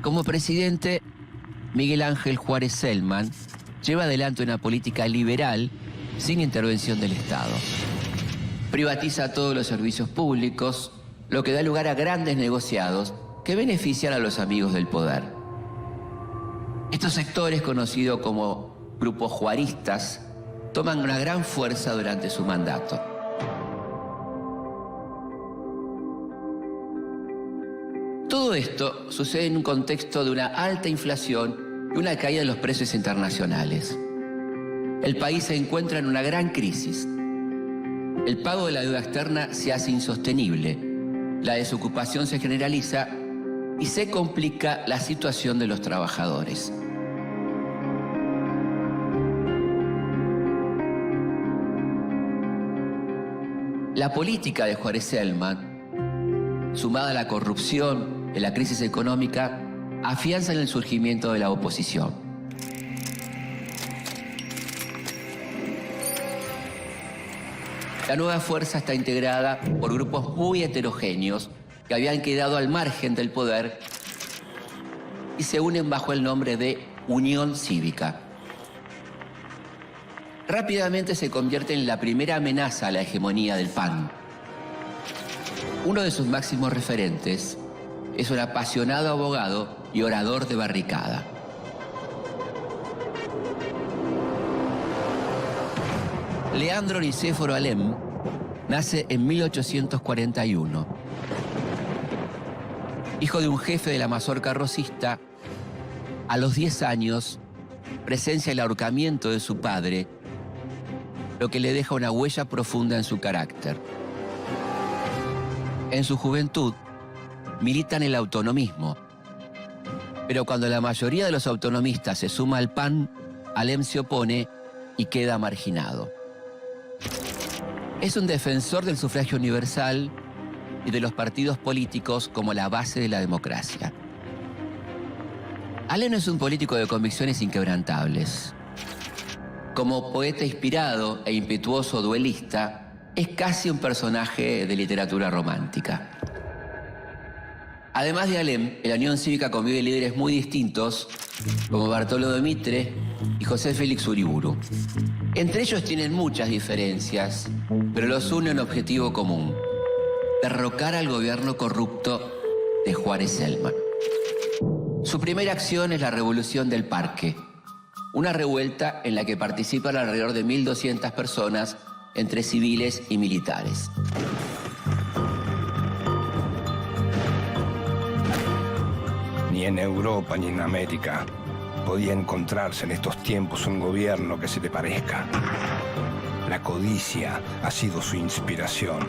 Como presidente, Miguel Ángel Juárez Celman lleva adelante una política liberal sin intervención del Estado. Privatiza todos los servicios públicos, lo que da lugar a grandes negociados que benefician a los amigos del poder. Estos sectores, conocidos como grupos juaristas, toman una gran fuerza durante su mandato. Todo esto sucede en un contexto de una alta inflación y una caída de los precios internacionales. El país se encuentra en una gran crisis. El pago de la deuda externa se hace insostenible, la desocupación se generaliza y se complica la situación de los trabajadores. La política de Juárez Celman, sumada a la corrupción y la crisis económica, afianzan el surgimiento de la oposición. La nueva fuerza está integrada por grupos muy heterogéneos que habían quedado al margen del poder y se unen bajo el nombre de Unión Cívica. Rápidamente se convierte en la primera amenaza a la hegemonía del PAN. Uno de sus máximos referentes es un apasionado abogado y orador de barricada. Leandro Nicéforo Alem nace en 1841. Hijo de un jefe de la mazorca rosista, a los 10 años presencia el ahorcamiento de su padre, lo que le deja una huella profunda en su carácter. En su juventud milita en el autonomismo, pero cuando la mayoría de los autonomistas se suma al PAN, Alem se opone y queda marginado. Es un defensor del sufragio universal y de los partidos políticos como la base de la democracia. Alem es un político de convicciones inquebrantables. Como poeta inspirado e impetuoso duelista, es casi un personaje de literatura romántica. Además de Alem, en la Unión Cívica conviven líderes muy distintos, como Bartolo de Mitre y José Félix Uriburu. Entre ellos tienen muchas diferencias, pero los une un objetivo común: derrocar al gobierno corrupto de Juárez Celman. Su primera acción es la Revolución del Parque, una revuelta en la que participan alrededor de 1.200 personas, entre civiles y militares. Ni en Europa ni en América podía encontrarse en estos tiempos un gobierno que se le parezca. La codicia ha sido su inspiración.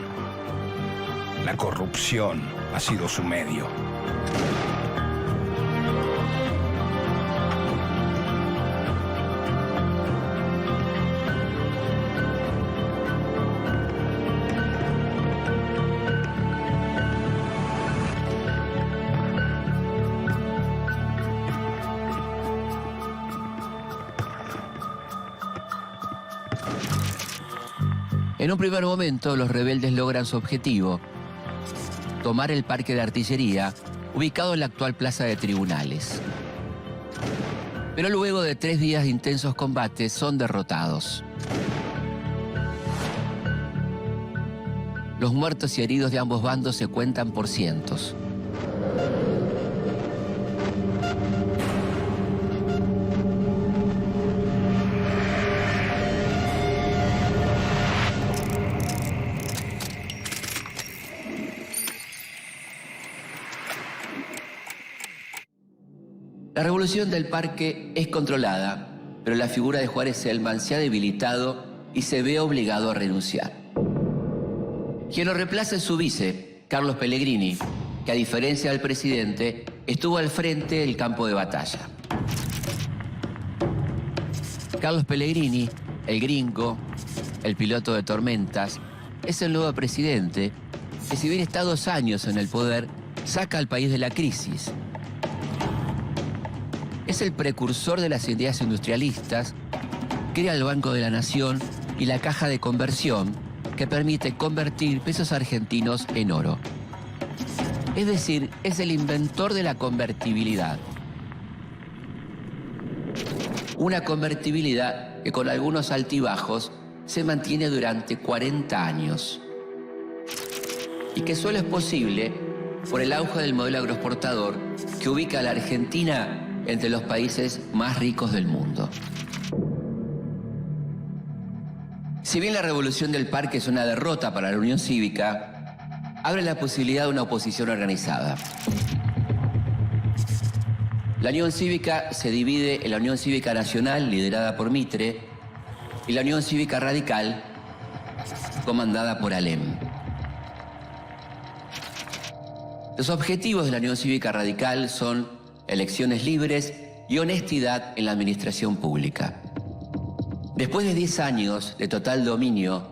La corrupción ha sido su medio. En un primer momento, los rebeldes logran su objetivo: tomar el parque de artillería, ubicado en la actual plaza de Tribunales. Pero luego de 3 días de intensos combates, son derrotados. Los muertos y heridos de ambos bandos se cuentan por cientos. La Revolución del Parque es controlada, pero la figura de Juárez Celman se ha debilitado y se ve obligado a renunciar. Quien lo reemplaza es su vice, Carlos Pellegrini, que a diferencia del presidente, estuvo al frente del campo de batalla. Carlos Pellegrini, el gringo, el piloto de tormentas, es el nuevo presidente que, si bien está 2 años en el poder, saca al país de la crisis. Es el precursor de las ideas industrialistas, crea el Banco de la Nación y la Caja de Conversión, que permite convertir pesos argentinos en oro. Es decir, es el inventor de la convertibilidad. una convertibilidad que con algunos altibajos se mantiene durante 40 años y que solo es posible por el auge del modelo agroexportador que ubica a la Argentina entre los países más ricos del mundo. Si bien la revolución del parque es una derrota para la Unión Cívica, abre la posibilidad de una oposición organizada. La Unión Cívica se divide en la Unión Cívica Nacional, liderada por Mitre, y la Unión Cívica Radical, comandada por Alem. Los objetivos de la Unión Cívica Radical son elecciones libres y honestidad en la administración pública. Después de 10 años de total dominio,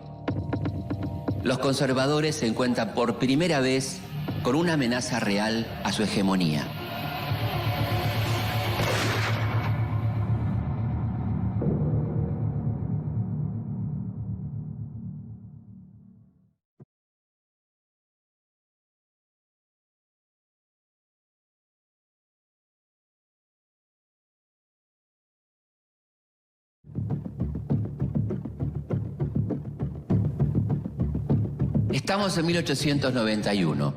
los conservadores se encuentran por primera vez con una amenaza real a su hegemonía. Estamos en 1891.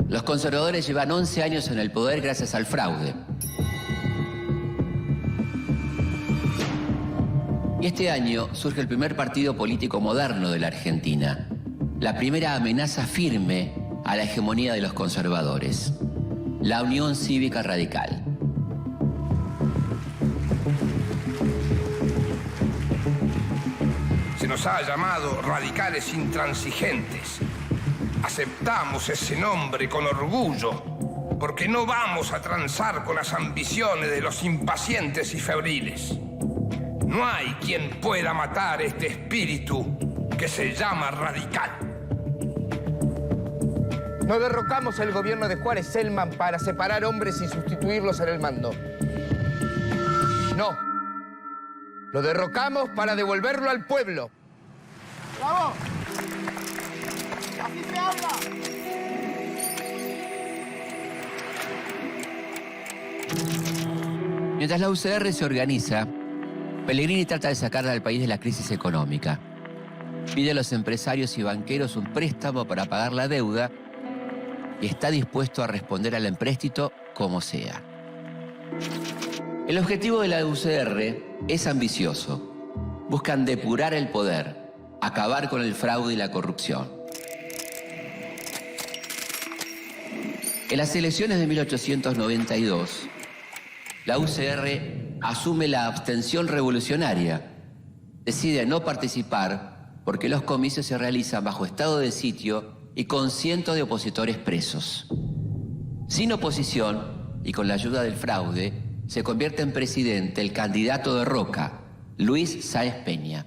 Los conservadores llevan 11 años en el poder gracias al fraude. Y este año surge el primer partido político moderno de la Argentina, la primera amenaza firme a la hegemonía de los conservadores, la Unión Cívica Radical. Se nos ha llamado radicales intransigentes. Aceptamos ese nombre con orgullo, porque no vamos a transar con las ambiciones de los impacientes y febriles. No hay quien pueda matar este espíritu que se llama radical. No derrocamos el gobierno de Juárez Selman para separar hombres y sustituirlos en el mando. No. Lo derrocamos para devolverlo al pueblo. ¡Bravo! ¡Así se habla! Mientras la UCR se organiza, Pellegrini trata de sacar al país de la crisis económica. Pide a los empresarios y banqueros un préstamo para pagar la deuda y está dispuesto a responder al empréstito como sea. El objetivo de la UCR es ambicioso. Buscan depurar el poder, acabar con el fraude y la corrupción. En las elecciones de 1892, la UCR asume la abstención revolucionaria. Decide no participar porque los comicios se realizan bajo estado de sitio y con cientos de opositores presos. Sin oposición y con la ayuda del fraude, se convierte en presidente el candidato de Roca, Luis Sáenz Peña.